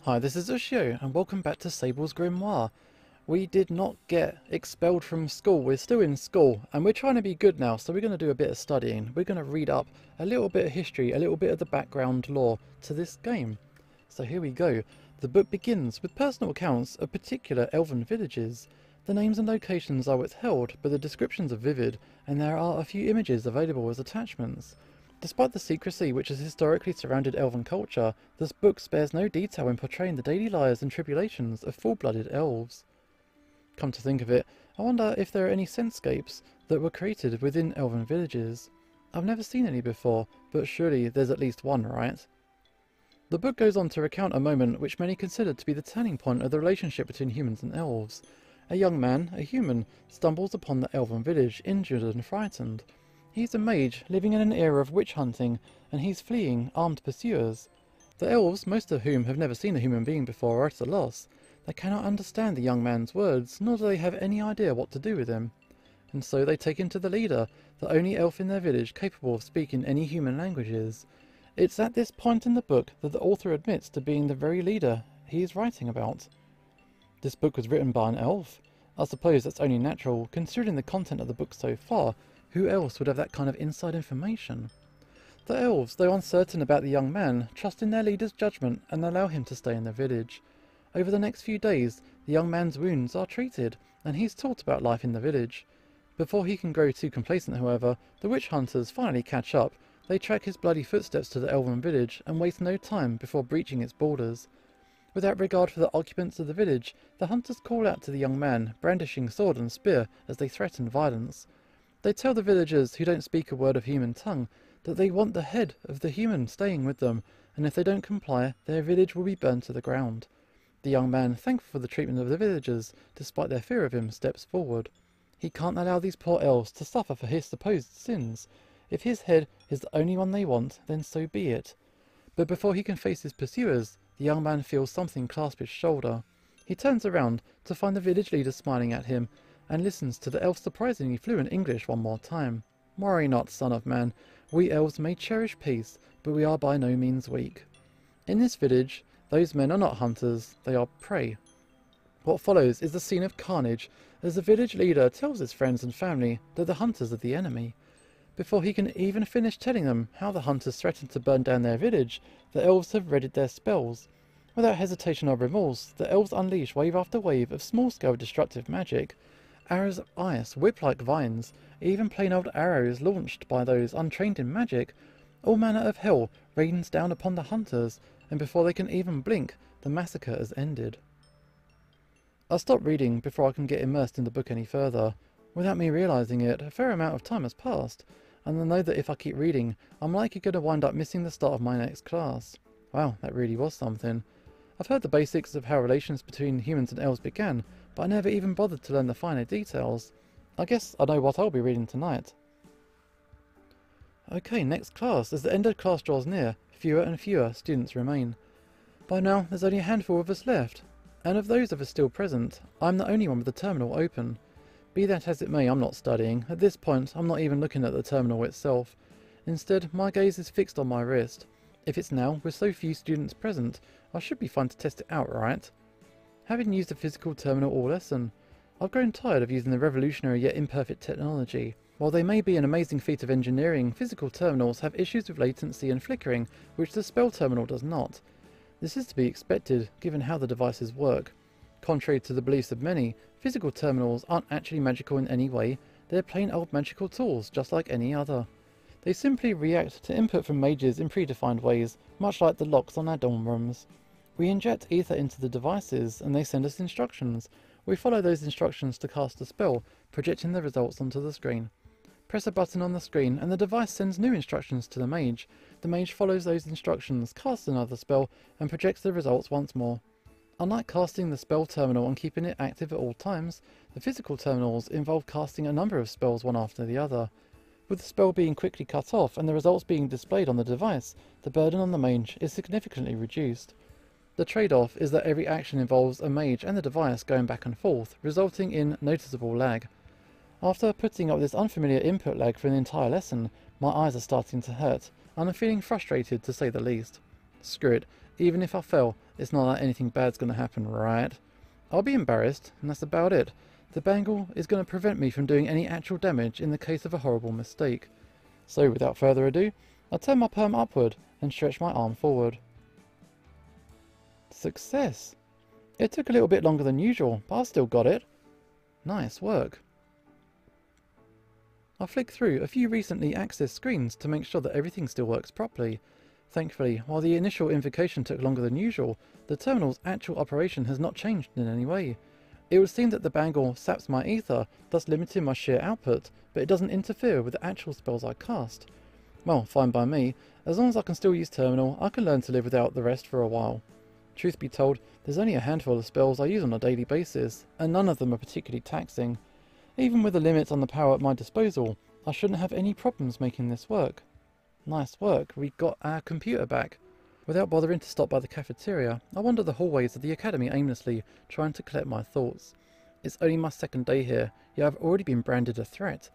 Hi, this is Ushio, and welcome back to Sable's Grimoire. We did not get expelled from school, we're still in school, and we're trying to be good now, so we're going to do a bit of studying. We're going to read up a little bit of history, a little bit of the background lore to this game. So here we go. The book begins with personal accounts of particular elven villages. The names and locations are withheld, but the descriptions are vivid, and there are a few images available as attachments. Despite the secrecy which has historically surrounded elven culture, this book spares no detail in portraying the daily lives and tribulations of full-blooded elves. Come to think of it, I wonder if there are any scentscapes that were created within elven villages. I've never seen any before, but surely there's at least one, right? The book goes on to recount a moment which many consider to be the turning point of the relationship between humans and elves. A young man, a human, stumbles upon the elven village, injured and frightened. He's a mage, living in an era of witch hunting, and he's fleeing armed pursuers. The elves, most of whom have never seen a human being before, are at a loss. They cannot understand the young man's words, nor do they have any idea what to do with him. And so they take him to the leader, the only elf in their village capable of speaking any human languages. It's at this point in the book that the author admits to being the very leader he is writing about. This book was written by an elf. I suppose that's only natural, considering the content of the book so far. Who else would have that kind of inside information? The elves, though uncertain about the young man, trust in their leader's judgment and allow him to stay in the village. Over the next few days, the young man's wounds are treated, and he's taught about life in the village. Before he can grow too complacent, however, the witch hunters finally catch up. They track his bloody footsteps to the elven village and waste no time before breaching its borders. Without regard for the occupants of the village, the hunters call out to the young man, brandishing sword and spear as they threaten violence. They tell the villagers, who don't speak a word of human tongue, that they want the head of the human staying with them, and if they don't comply, their village will be burned to the ground. The young man, thankful for the treatment of the villagers, despite their fear of him, steps forward. He can't allow these poor elves to suffer for his supposed sins. If his head is the only one they want, then so be it. But before he can face his pursuers, the young man feels something clasp his shoulder. He turns around to find the village leader smiling at him, and listens to the elf's surprisingly fluent English one more time. Worry not, son of man. We elves may cherish peace, but we are by no means weak. In this village, those men are not hunters, they are prey. What follows is the scene of carnage, as the village leader tells his friends and family that the hunters are the enemy. Before he can even finish telling them how the hunters threatened to burn down their village, the elves have readied their spells. Without hesitation or remorse, the elves unleash wave after wave of small-scale destructive magic. Arrows of ice whip like vines, even plain old arrows launched by those untrained in magic. All manner of hell rains down upon the hunters, and before they can even blink, the massacre has ended. I'll stop reading before I can get immersed in the book any further. Without me realising it, a fair amount of time has passed, and I know that if I keep reading, I'm likely going to wind up missing the start of my next class. Wow, that really was something. I've heard the basics of how relations between humans and elves began, but I never even bothered to learn the finer details. I guess I know what I'll be reading tonight. Okay, next class. As the end of class draws near, fewer and fewer students remain. By now, there's only a handful of us left, and of those of us still present, I'm the only one with the terminal open. Be that as it may, I'm not studying. At this point, I'm not even looking at the terminal itself. Instead, my gaze is fixed on my wrist. If it's now, with so few students present, I should be fine to test it out, right? Having used a physical terminal all lesson, I've grown tired of using the revolutionary yet imperfect technology. While they may be an amazing feat of engineering, physical terminals have issues with latency and flickering, which the spell terminal does not. This is to be expected, given how the devices work. Contrary to the beliefs of many, physical terminals aren't actually magical in any way. They're plain old magical tools, just like any other. They simply react to input from mages in predefined ways, much like the locks on our dorm rooms. We inject ether into the devices, and they send us instructions. We follow those instructions to cast a spell, projecting the results onto the screen. Press a button on the screen, and the device sends new instructions to the mage. The mage follows those instructions, casts another spell, and projects the results once more. Unlike casting the spell terminal and keeping it active at all times, the physical terminals involve casting a number of spells one after the other. With the spell being quickly cut off and the results being displayed on the device, the burden on the mage is significantly reduced. The trade-off is that every action involves a mage and the device going back and forth, resulting in noticeable lag. After putting up this unfamiliar input lag for an entire lesson, my eyes are starting to hurt, and I'm feeling frustrated to say the least. Screw it, Even if I fail, it's not like anything bad's gonna happen, right? I'll be embarrassed, and that's about it. The bangle is going to prevent me from doing any actual damage in the case of a horrible mistake. So without further ado, I turn my perm upward and stretch my arm forward. Success! It took a little bit longer than usual, but I still got it. Nice work. I flick through a few recently accessed screens to make sure that everything still works properly. Thankfully, while the initial invocation took longer than usual, the terminal's actual operation has not changed in any way. It would seem that the bangle saps my ether, thus limiting my sheer output, but it doesn't interfere with the actual spells I cast. Well, fine by me. As long as I can still use terminal, I can learn to live without the rest for a while. Truth be told, there's only a handful of spells I use on a daily basis, and none of them are particularly taxing. Even with the limits on the power at my disposal, I shouldn't have any problems making this work. Nice work, we got our computer back. Without bothering to stop by the cafeteria, I wander the hallways of the academy aimlessly, trying to collect my thoughts. It's only my second day here, yet I've already been branded a threat.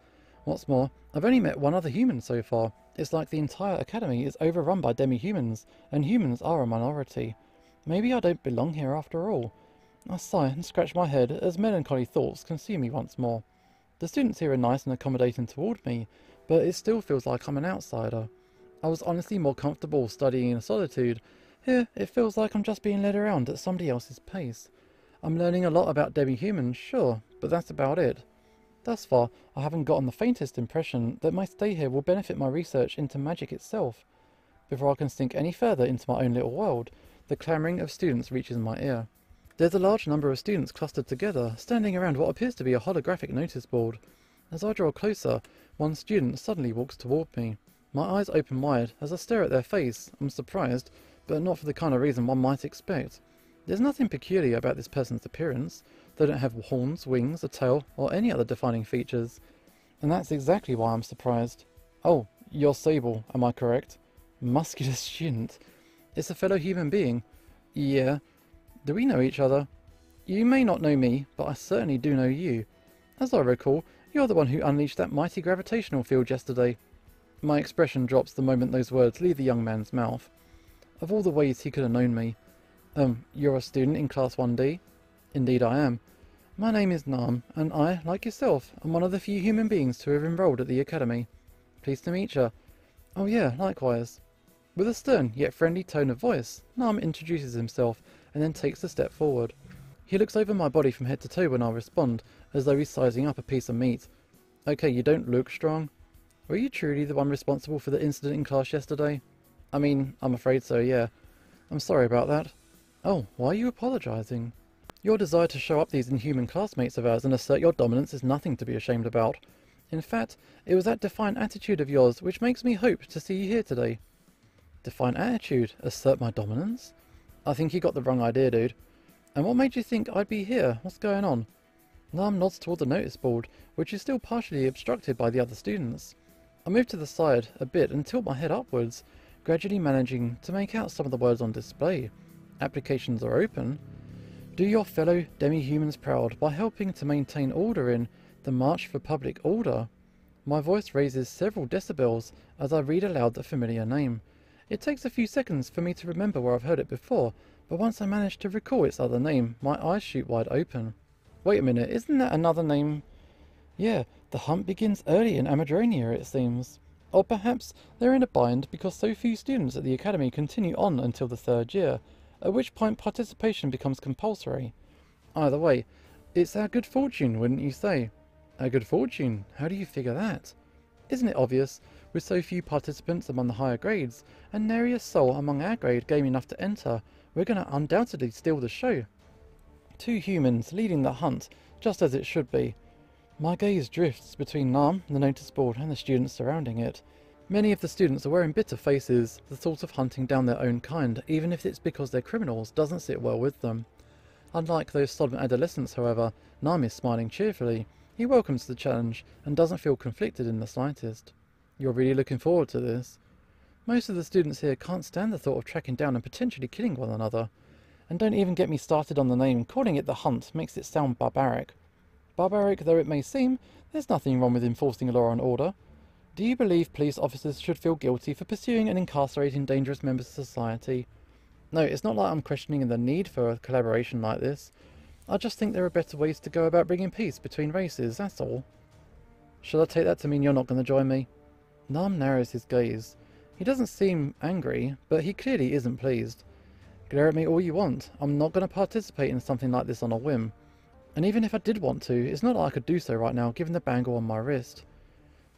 What's more, I've only met one other human so far. It's like the entire academy is overrun by demi-humans, and humans are a minority. Maybe I don't belong here after all. I sigh and scratch my head as melancholy thoughts consume me once more. The students here are nice and accommodating toward me, but it still feels like I'm an outsider. I was honestly more comfortable studying in solitude. Here, it feels like I'm just being led around at somebody else's pace. I'm learning a lot about demi-humans, sure, but that's about it. Thus far, I haven't gotten the faintest impression that my stay here will benefit my research into magic itself. Before I can sink any further into my own little world, the clamouring of students reaches my ear. There's a large number of students clustered together, standing around what appears to be a holographic notice board. As I draw closer, one student suddenly walks toward me. My eyes open wide as I stare at their face. I'm surprised, but not for the kind of reason one might expect. There's nothing peculiar about this person's appearance. They don't have horns, wings, a tail, or any other defining features. And that's exactly why I'm surprised. Oh, you're Sable, am I correct? Muscular student. It's a fellow human being. Yeah. Do we know each other? You may not know me, but I certainly do know you. As I recall, you're the one who unleashed that mighty gravitational field yesterday. My expression drops the moment those words leave the young man's mouth. Of all the ways he could have known me. You're a student in Class 1D? Indeed I am. My name is Nam, and I, like yourself, am one of the few human beings to have enrolled at the academy. Pleased to meet you. Oh yeah, likewise. With a stern yet friendly tone of voice, Nam introduces himself and then takes a step forward. He looks over my body from head to toe when I respond, as though he's sizing up a piece of meat. Okay, you don't look strong. Were you truly the one responsible for the incident in class yesterday? I mean, I'm afraid so, yeah. I'm sorry about that. Oh, why are you apologising? Your desire to show up these inhuman classmates of ours and assert your dominance is nothing to be ashamed about. In fact, it was that defiant attitude of yours which makes me hope to see you here today. Defiant attitude? Assert my dominance? I think you got the wrong idea, dude. And what made you think I'd be here? What's going on? Nam nods toward the notice board, which is still partially obstructed by the other students. I move to the side a bit and tilt my head upwards, gradually managing to make out some of the words on display. Applications are open. Do your fellow demi-humans proud by helping to maintain order in the March for Public Order. My voice raises several decibels as I read aloud the familiar name. It takes a few seconds for me to remember where I've heard it before, but once I manage to recall its other name, my eyes shoot wide open. Wait a minute, isn't that another name? Yeah, the hunt begins early in Amadronia, it seems. Or perhaps they're in a bind because so few students at the academy continue on until the third year, at which point participation becomes compulsory. Either way, it's our good fortune, wouldn't you say? Our good fortune? How do you figure that? Isn't it obvious, with so few participants among the higher grades, and nary a soul among our grade game enough to enter, we're going to undoubtedly steal the show. 2 humans leading the hunt, just as it should be. My gaze drifts between Nam, the notice board, and the students surrounding it. Many of the students are wearing bitter faces. The thought of hunting down their own kind, even if it's because they're criminals, doesn't sit well with them. Unlike those solemn adolescents, however, Nam is smiling cheerfully. He welcomes the challenge, and doesn't feel conflicted in the slightest. You're really looking forward to this? Most of the students here can't stand the thought of tracking down and potentially killing one another. And don't even get me started on the name. Calling it the hunt makes it sound barbaric. Barbaric though it may seem, there's nothing wrong with enforcing law and order. Do you believe police officers should feel guilty for pursuing and incarcerating dangerous members of society? No, it's not like I'm questioning the need for a collaboration like this. I just think there are better ways to go about bringing peace between races, that's all. Should I take that to mean you're not going to join me? Nam narrows his gaze. He doesn't seem angry, but he clearly isn't pleased. Glare at me all you want, I'm not going to participate in something like this on a whim. And even if I did want to, it's not like I could do so right now given the bangle on my wrist.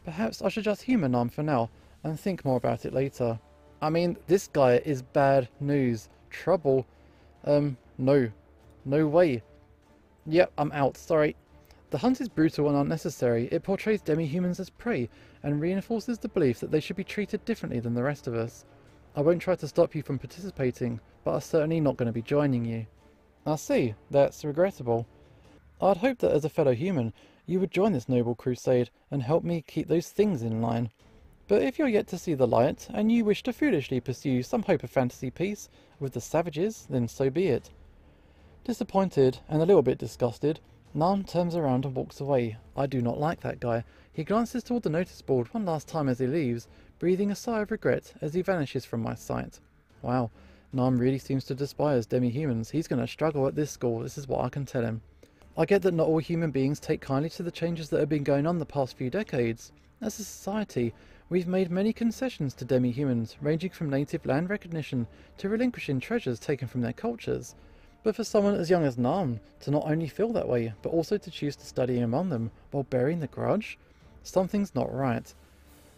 Perhaps I should just humour Nam for now, and think more about it later. I mean, this guy is bad news. Trouble. No. No way. Yep, I'm out, sorry. The hunt is brutal and unnecessary. It portrays demi-humans as prey, and reinforces the belief that they should be treated differently than the rest of us. I won't try to stop you from participating, but I'm certainly not going to be joining you. I see. That's regrettable. I'd hoped that as a fellow human, you would join this noble crusade and help me keep those things in line. But if you're yet to see the light, and you wish to foolishly pursue some hope of fantasy peace with the savages, then so be it. Disappointed and a little bit disgusted, Nam turns around and walks away. I do not like that guy. He glances toward the notice board one last time as he leaves, breathing a sigh of regret as he vanishes from my sight. Wow, Nam really seems to despise demi-humans. He's going to struggle at this school, this is what I can tell him. I get that not all human beings take kindly to the changes that have been going on the past few decades. As a society, we've made many concessions to demi-humans, ranging from native land recognition to relinquishing treasures taken from their cultures. But for someone as young as Nam to not only feel that way, but also to choose to study among them while bearing the grudge? Something's not right.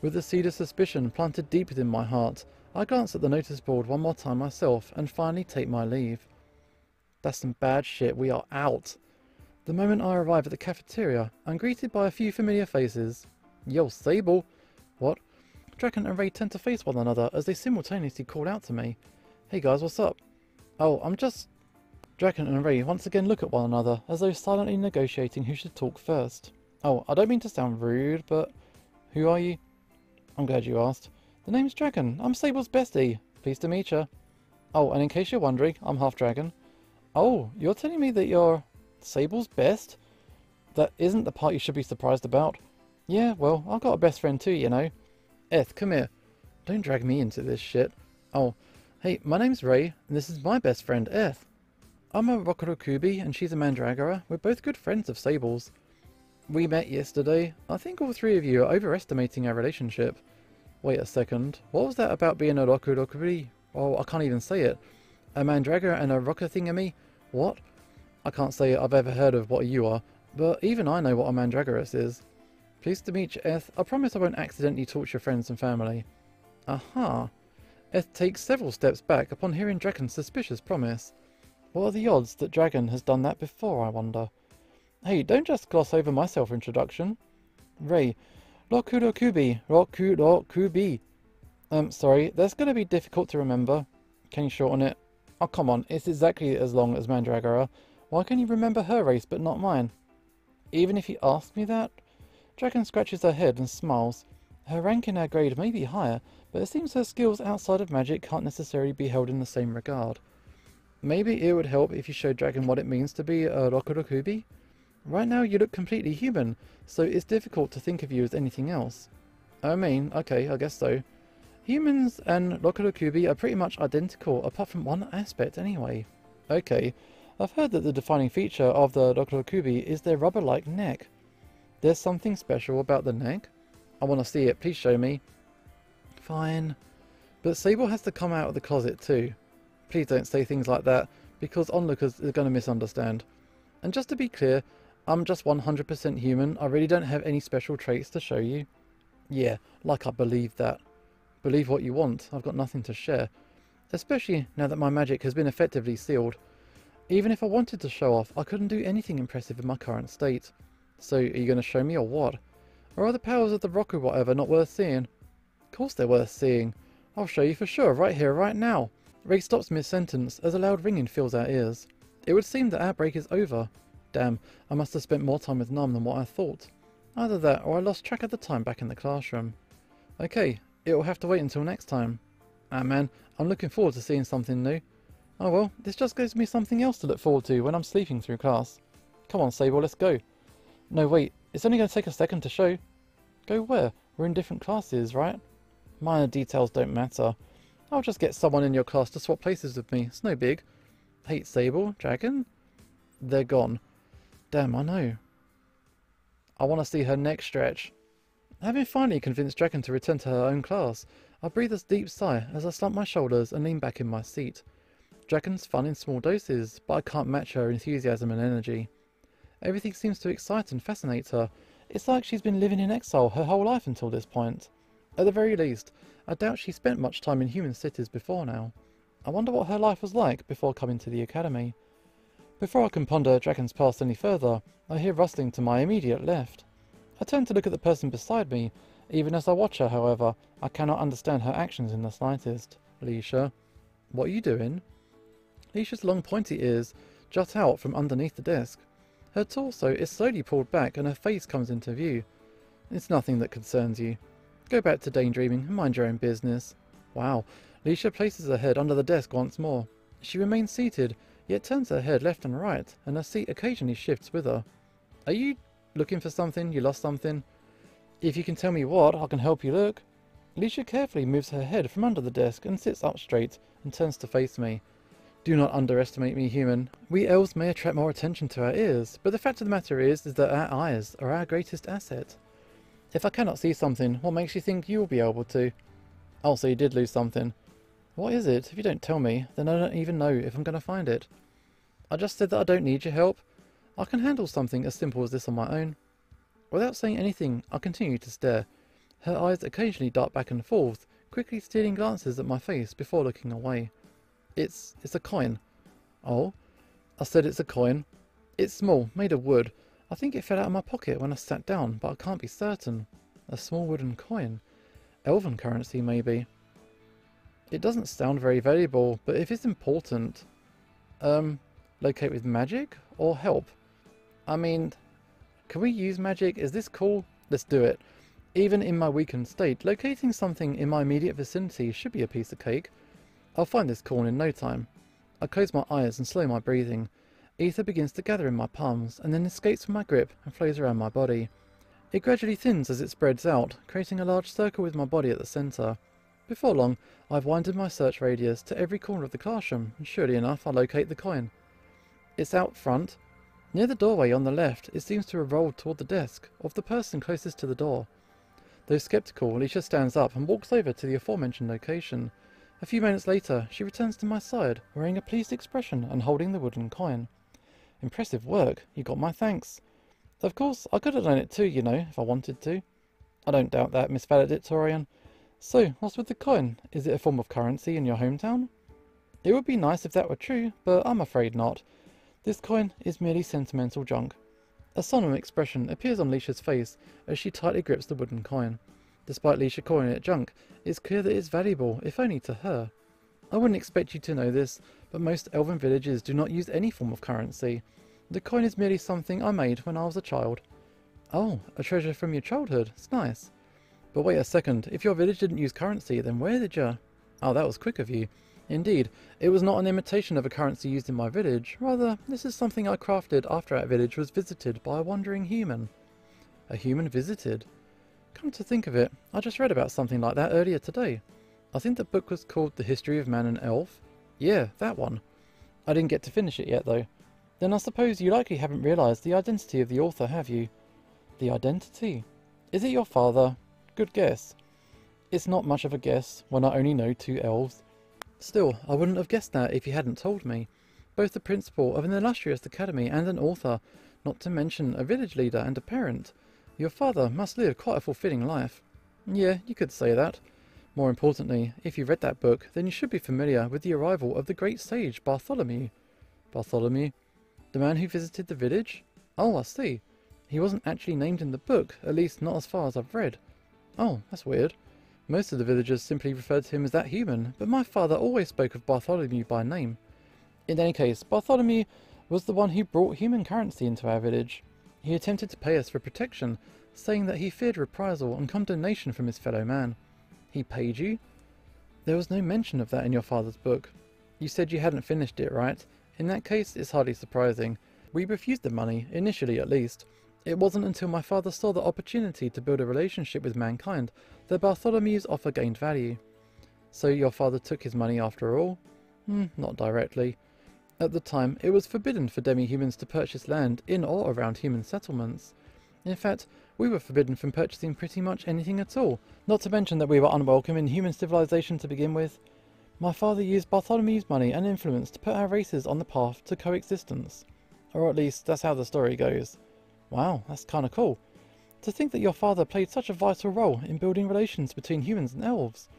With the seed of suspicion planted deep within my heart, I glance at the notice board one more time myself and finally take my leave. That's some bad shit, we are out. The moment I arrive at the cafeteria, I'm greeted by a few familiar faces. Yo, Sable! What? Draken and Ray tend to face one another as they simultaneously call out to me. Hey guys, what's up? Oh, I'm just... Draken and Ray once again look at one another as though silently negotiating who should talk first. Oh, I don't mean to sound rude, but... Who are you? I'm glad you asked. The name's Draken. I'm Sable's bestie. Pleased to meet ya. Oh, and in case you're wondering, I'm half dragon. Oh, you're telling me that you're... Sable's best? That isn't the part you should be surprised about. Yeah, well, I've got a best friend too, you know. Eth, come here. Don't drag me into this shit. Oh, hey, my name's Ray, and this is my best friend, Eth. I'm a Rokurokubi, and she's a Mandragora. We're both good friends of Sable's. We met yesterday. I think all three of you are overestimating our relationship. Wait a second. What was that about being a Rokurokubi? Oh, I can't even say it. A Mandragora and a Roka-thingamy? What? I can't say I've ever heard of what you are, but even I know what a Mandragoras is. Pleased to meet you, Eth. I promise I won't accidentally torture your friends and family. Aha. Eth takes several steps back upon hearing Draken's suspicious promise. What are the odds that Dragon has done that before, I wonder? Hey, don't just gloss over my self-introduction. Ray. Rokurokubi. Rokurokubi. Sorry, that's going to be difficult to remember. Can you shorten it? Oh, come on, it's exactly as long as Mandragora. Why can you remember her race but not mine? Even if you asked me that? Dragon scratches her head and smiles. Her rank in our grade may be higher, but it seems her skills outside of magic can't necessarily be held in the same regard. Maybe it would help if you showed Dragon what it means to be a Rokurokubi? Right now you look completely human, so it's difficult to think of you as anything else. I mean, okay, I guess so. Humans and Rokurokubi are pretty much identical, apart from one aspect anyway. Okay. I've heard that the defining feature of the Rokurokubi is their rubber-like neck. There's something special about the neck? I want to see it, please show me. Fine. But Sable has to come out of the closet too. Please don't say things like that, because onlookers are going to misunderstand. And just to be clear, I'm just 100% human, I really don't have any special traits to show you. Yeah, like I believe that. Believe what you want, I've got nothing to share. Especially now that my magic has been effectively sealed. Even if I wanted to show off, I couldn't do anything impressive in my current state. So, are you going to show me or what? Or are the powers of the rock or whatever not worth seeing? Of course they're worth seeing. I'll show you for sure, right here, right now. Ray stops mid-sentence as a loud ringing fills our ears. It would seem that our break is over. Damn, I must have spent more time with Nam than what I thought. Either that, or I lost track of the time back in the classroom. Okay, it will have to wait until next time. Ah man, I'm looking forward to seeing something new. Oh well, this just gives me something else to look forward to when I'm sleeping through class. Come on Sable, let's go. No wait, it's only going to take a second to show. Go where? We're in different classes, right? Minor details don't matter. I'll just get someone in your class to swap places with me. It's no big. Hate Sable, Dragon? They're gone. Damn, I know. I want to see her neck stretch. Having finally convinced Dragon to return to her own class, I breathe a deep sigh as I slump my shoulders and lean back in my seat. Dragon's fun in small doses, but I can't match her enthusiasm and energy. Everything seems to excite and fascinate her. It's like she's been living in exile her whole life until this point. At the very least, I doubt she spent much time in human cities before now. I wonder what her life was like before coming to the academy. Before I can ponder Dragon's past any further, I hear rustling to my immediate left. I turn to look at the person beside me. Even as I watch her, however, I cannot understand her actions in the slightest. Leisha. What are you doing? Leisha's long pointy ears jut out from underneath the desk. Her torso is slowly pulled back and her face comes into view. It's nothing that concerns you. Go back to daydreaming and mind your own business. Wow. Leisha places her head under the desk once more. She remains seated, yet turns her head left and right, and her seat occasionally shifts with her. Are you looking for something? You lost something? If you can tell me what, I can help you look. Leisha carefully moves her head from under the desk and sits up straight and turns to face me. Do not underestimate me, human. We elves may attract more attention to our ears, but the fact of the matter is that our eyes are our greatest asset. If I cannot see something, what makes you think you will be able to? Oh, so you did lose something. What is it? If you don't tell me, then I don't even know if I'm going to find it. I just said that I don't need your help. I can handle something as simple as this on my own. Without saying anything, I continue to stare. Her eyes occasionally dart back and forth, quickly stealing glances at my face before looking away. It's a coin. Oh? I said it's a coin. It's small, made of wood. I think it fell out of my pocket when I sat down, but I can't be certain. A small wooden coin. Elven currency, maybe. It doesn't sound very valuable, but if it's important... locate with magic? Or help? I mean, can we use magic? Is this cool? Let's do it. Even in my weakened state, locating something in my immediate vicinity should be a piece of cake. I'll find this corn in no time. I close my eyes and slow my breathing. Ether begins to gather in my palms, and then escapes from my grip and flows around my body. It gradually thins as it spreads out, creating a large circle with my body at the centre. Before long, I've winded my search radius to every corner of the classroom, and surely enough I locate the coin. It's out front. Near the doorway on the left, it seems to have rolled toward the desk of the person closest to the door. Though sceptical, Alicia stands up and walks over to the aforementioned location. A few minutes later, she returns to my side, wearing a pleased expression and holding the wooden coin. Impressive work. You got my thanks. Of course, I could have done it too, you know, if I wanted to. I don't doubt that, Miss Valedictorian. So, what's with the coin? Is it a form of currency in your hometown? It would be nice if that were true, but I'm afraid not. This coin is merely sentimental junk. A solemn expression appears on Leisha's face as she tightly grips the wooden coin. Despite Leisha calling it junk, it's clear that it's valuable, if only to her. I wouldn't expect you to know this, but most elven villages do not use any form of currency. The coin is merely something I made when I was a child. Oh, a treasure from your childhood. It's nice. But wait a second, if your village didn't use currency, then where did you... Oh, that was quick of you. Indeed, it was not an imitation of a currency used in my village. Rather, this is something I crafted after our village was visited by a wandering human. A human visited? Come to think of it, I just read about something like that earlier today. I think the book was called The History of Man and Elf. Yeah, that one. I didn't get to finish it yet, though. Then I suppose you likely haven't realised the identity of the author, have you? The identity? Is it your father? Good guess. It's not much of a guess, when I only know 2 elves. Still, I wouldn't have guessed that if you hadn't told me. Both the principal of an illustrious academy and an author, not to mention a village leader and a parent. Your father must live quite a fulfilling life. Yeah, you could say that. More importantly, if you read that book, then you should be familiar with the arrival of the great sage Bartholomew. Bartholomew? The man who visited the village? Oh, I see. He wasn't actually named in the book, at least not as far as I've read. Oh, that's weird. Most of the villagers simply referred to him as that human, but my father always spoke of Bartholomew by name. In any case, Bartholomew was the one who brought human currency into our village. He attempted to pay us for protection, saying that he feared reprisal and condemnation from his fellow man. He paid you? There was no mention of that in your father's book. You said you hadn't finished it, right? In that case, it's hardly surprising. We refused the money, initially at least. It wasn't until my father saw the opportunity to build a relationship with mankind that Bartholomew's offer gained value. So your father took his money after all? Not directly. At the time, it was forbidden for demi-humans to purchase land in or around human settlements. In fact, we were forbidden from purchasing pretty much anything at all, not to mention that we were unwelcome in human civilization to begin with. My father used Bartholomew's money and influence to put our races on the path to coexistence. Or at least, that's how the story goes. Wow, that's kinda cool. To think that your father played such a vital role in building relations between humans and elves.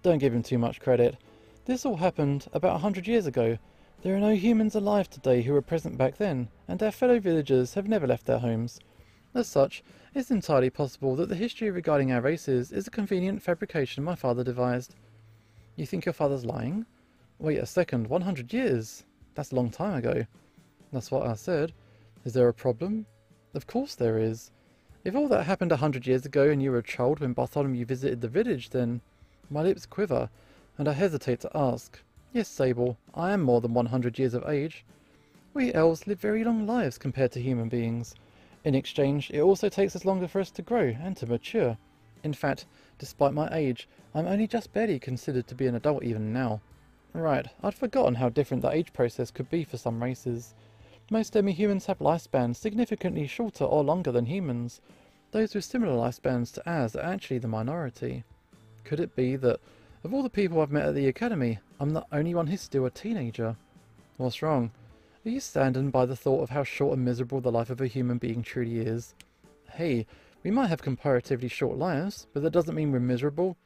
Don't give him too much credit. This all happened about 100 years ago. There are no humans alive today who were present back then, and our fellow villagers have never left their homes. As such, it's entirely possible that the history regarding our races is a convenient fabrication my father devised. You think your father's lying? Wait a second, 100 years? That's a long time ago. That's what I said. Is there a problem? Of course there is. If all that happened 100 years ago and you were a child when Bartholomew visited the village, then... My lips quiver, and I hesitate to ask. Yes, Sable, I am more than 100 years of age. We elves live very long lives compared to human beings. In exchange, it also takes us longer for us to grow and to mature. In fact, despite my age, I'm only just barely considered to be an adult even now. Right, I'd forgotten how different the age process could be for some races. Most demi-humans have lifespans significantly shorter or longer than humans. Those with similar lifespans to ours are actually the minority. Could it be that, of all the people I've met at the academy, I'm the only one who's still a teenager? What's wrong? Are you saddened by the thought of how short and miserable the life of a human being truly is? Hey, we might have comparatively short lives, but that doesn't mean we're miserable.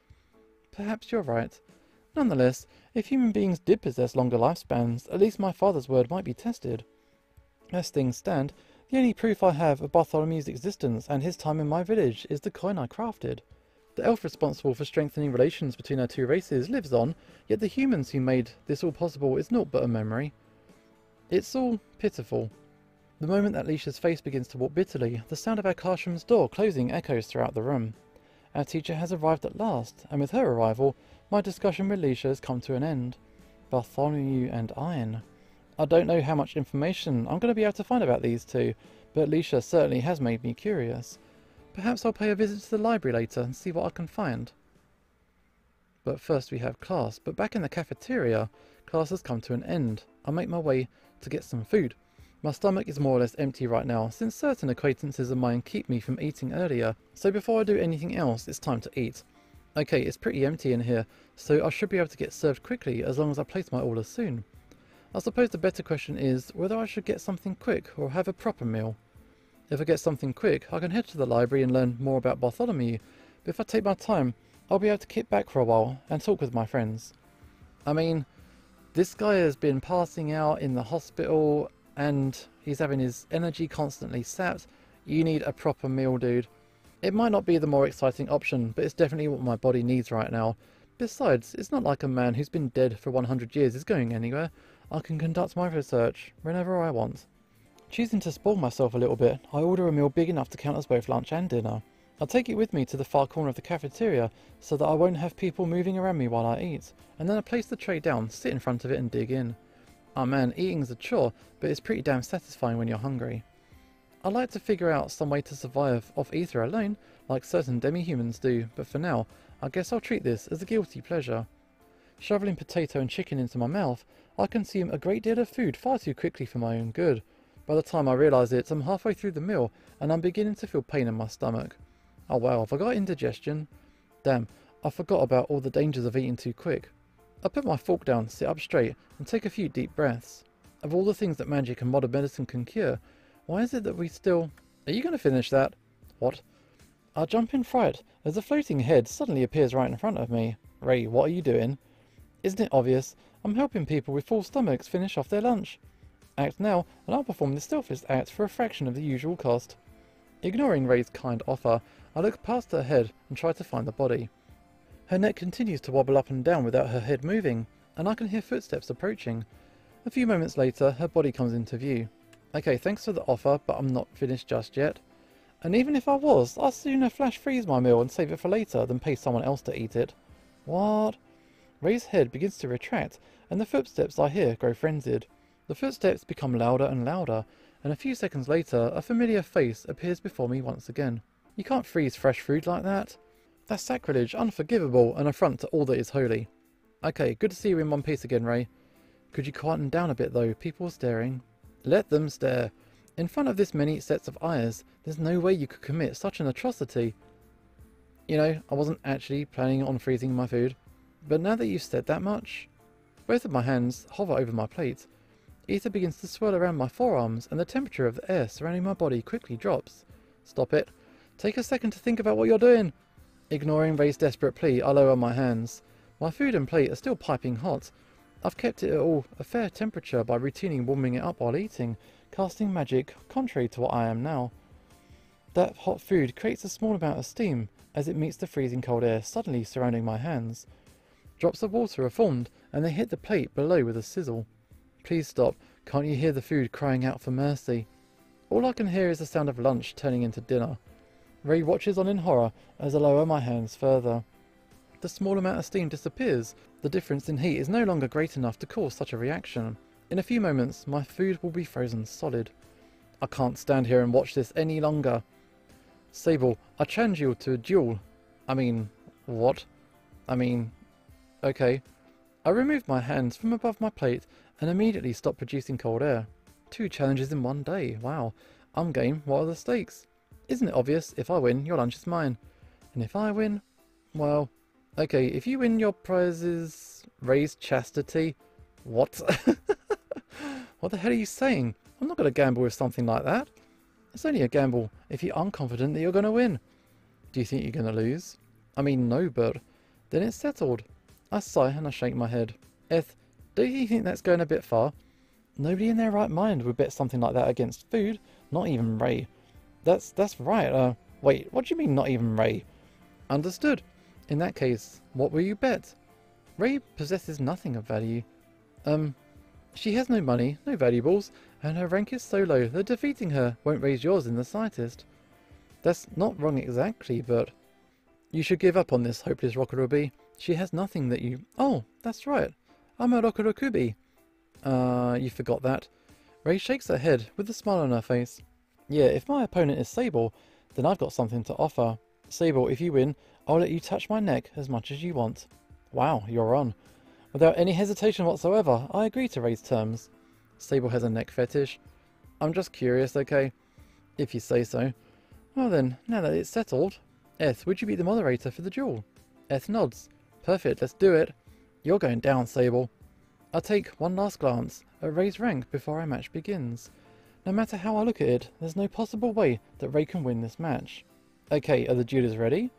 Perhaps you're right. Nonetheless, if human beings did possess longer lifespans, at least my father's word might be tested. As things stand, the only proof I have of Bartholomew's existence and his time in my village is the coin I crafted. The elf responsible for strengthening relations between our two races lives on, yet the humans who made this all possible is naught but a memory. It's all pitiful. The moment that Leisha's face begins to walk bitterly, the sound of our classroom's door closing echoes throughout the room. Our teacher has arrived at last, and with her arrival, my discussion with Leisha has come to an end. Bartholomew and Iron. I don't know how much information I'm going to be able to find about these two, but Leisha certainly has made me curious. Perhaps I'll pay a visit to the library later and see what I can find. But first we have class, but back in the cafeteria, class has come to an end. I make my way to get some food. My stomach is more or less empty right now, since certain acquaintances of mine keep me from eating earlier, so before I do anything else, it's time to eat. Okay, it's pretty empty in here, so I should be able to get served quickly as long as I place my order soon. I suppose the better question is whether I should get something quick or have a proper meal. If I get something quick, I can head to the library and learn more about Bartholomew, but if I take my time, I'll be able to kick back for a while and talk with my friends. I mean, this guy has been passing out in the hospital and he's having his energy constantly sapped. You need a proper meal, dude. It might not be the more exciting option, but it's definitely what my body needs right now. Besides, it's not like a man who's been dead for 100 years is going anywhere. I can conduct my research whenever I want. Choosing to spoil myself a little bit, I order a meal big enough to count as both lunch and dinner. I'll take it with me to the far corner of the cafeteria so that I won't have people moving around me while I eat, and then I place the tray down, sit in front of it and dig in. Oh man, eating's a chore, but it's pretty damn satisfying when you're hungry. I'd like to figure out some way to survive off ether alone, like certain demi-humans do, but for now, I guess I'll treat this as a guilty pleasure. Shoveling potato and chicken into my mouth, I consume a great deal of food far too quickly for my own good. By the time I realise it, I'm halfway through the meal, and I'm beginning to feel pain in my stomach. Oh wow, have I got indigestion? Damn, I forgot about all the dangers of eating too quick. I put my fork down, sit up straight, and take a few deep breaths. Of all the things that magic and modern medicine can cure, why is it that we still... Are you going to finish that? What? I jump in fright as a floating head suddenly appears right in front of me. Ray, what are you doing? Isn't it obvious? I'm helping people with full stomachs finish off their lunch. Act now, and I'll perform the stealthiest act for a fraction of the usual cost. Ignoring Ray's kind offer, I look past her head and try to find the body. Her neck continues to wobble up and down without her head moving, and I can hear footsteps approaching. A few moments later, her body comes into view. Okay, thanks for the offer, but I'm not finished just yet. And even if I was, I'd sooner flash freeze my meal and save it for later than pay someone else to eat it. What? Ray's head begins to retract, and the footsteps I hear grow frenzied. The footsteps become louder and louder, and a few seconds later, a familiar face appears before me once again. You can't freeze fresh food like that. That's sacrilege, unforgivable, an affront to all that is holy. Okay, good to see you in one piece again, Ray. Could you quieten down a bit though? People are staring. Let them stare. In front of this many sets of eyes, there's no way you could commit such an atrocity. You know, I wasn't actually planning on freezing my food, but now that you've said that much... Both of my hands hover over my plate. Ether begins to swirl around my forearms, and the temperature of the air surrounding my body quickly drops. Stop it. Take a second to think about what you're doing. Ignoring Ray's desperate plea, I lower my hands. My food and plate are still piping hot. I've kept it at all a fair temperature by routinely warming it up while eating, casting magic contrary to what I am now. That hot food creates a small amount of steam as it meets the freezing cold air suddenly surrounding my hands. Drops of water are formed, and they hit the plate below with a sizzle. Please stop. Can't you hear the food crying out for mercy? All I can hear is the sound of lunch turning into dinner. Ray watches on in horror as I lower my hands further. The small amount of steam disappears. The difference in heat is no longer great enough to cause such a reaction. In a few moments, my food will be frozen solid. I can't stand here and watch this any longer. Sable, I challenge you to a duel. I mean, what? Okay. I removed my hands from above my plate and immediately stopped producing cold air. 2 challenges in one day. Wow. I'm game. What are the stakes? Isn't it obvious? If I win, your lunch is mine. And if I win, well, okay, if you win, your prize is raised chastity. What? What the hell are you saying? I'm not going to gamble with something like that. It's only a gamble if you're unconfident that you're going to win. Do you think you're going to lose? I mean, no, but then it's settled. I sigh and I shake my head. Eth, do you think that's going a bit far? Nobody in their right mind would bet something like that against food. Not even Ray. That's right. Wait, what do you mean not even Ray? Understood. In that case, what will you bet? Ray possesses nothing of value. She has no money, no valuables, and her rank is so low that defeating her won't raise yours in the slightest. That's not wrong exactly, but... You should give up on this, hopeless Rokurobi. She has nothing that you... Oh, that's right. I'm a Rokurokubi. You forgot that. Ray shakes her head with a smile on her face. Yeah, if my opponent is Sable, then I've got something to offer. Sable, if you win, I'll let you touch my neck as much as you want. Wow, you're on. Without any hesitation whatsoever, I agree to Ray's terms. Sable has a neck fetish. I'm just curious, okay? If you say so. Well then, now that it's settled, Eth, would you be the moderator for the duel? Eth nods. Perfect, let's do it. You're going down, Sable. I take one last glance at Ray's rank before our match begins. No matter how I look at it, there's no possible way that Ray can win this match. Okay, are the duelers ready?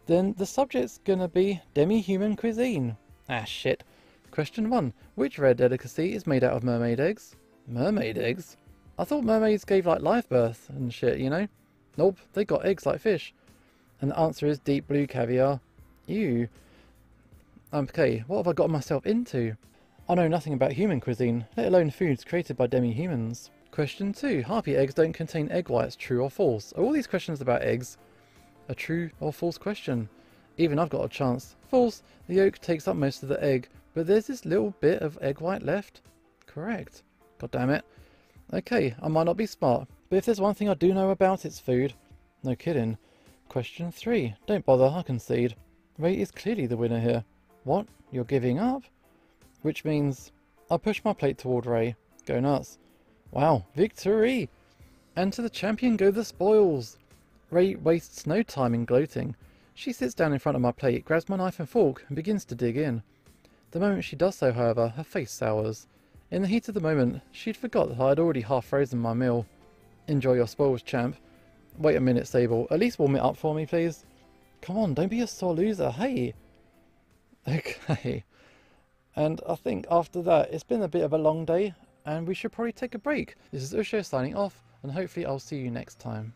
Then the subject's gonna be demi-human cuisine. Ah, shit. Question 1. Which rare delicacy is made out of mermaid eggs? Mermaid eggs? I thought mermaids gave like live birth and shit, you know? Nope, they got eggs like fish. And the answer is deep blue caviar. Ew. Okay, what have I got myself into? I know nothing about human cuisine, let alone foods created by demi-humans. Question 2. Harpy eggs don't contain egg whites, true or false? Are all these questions about eggs a true or false question? Even I've got a chance. False. The yolk takes up most of the egg, but there's this little bit of egg white left. Correct. God damn it. Okay, I might not be smart, but if there's one thing I do know about, it's food. No kidding. Question 3. Don't bother, I concede. Ray is clearly the winner here. What? You're giving up? Which means I push my plate toward Ray. Go nuts. Wow, victory! And to the champion go the spoils! Ray wastes no time in gloating. She sits down in front of my plate, grabs my knife and fork, and begins to dig in. The moment she does so, however, her face sours. In the heat of the moment, she'd forgot that I had already half frozen my meal. Enjoy your spoils, champ. Wait a minute, Sable. At least warm it up for me, please. Come on, don't be a sore loser, hey! Okay. And I think after that, it's been a bit of a long day, and we should probably take a break. This is Usho signing off, and hopefully I'll see you next time.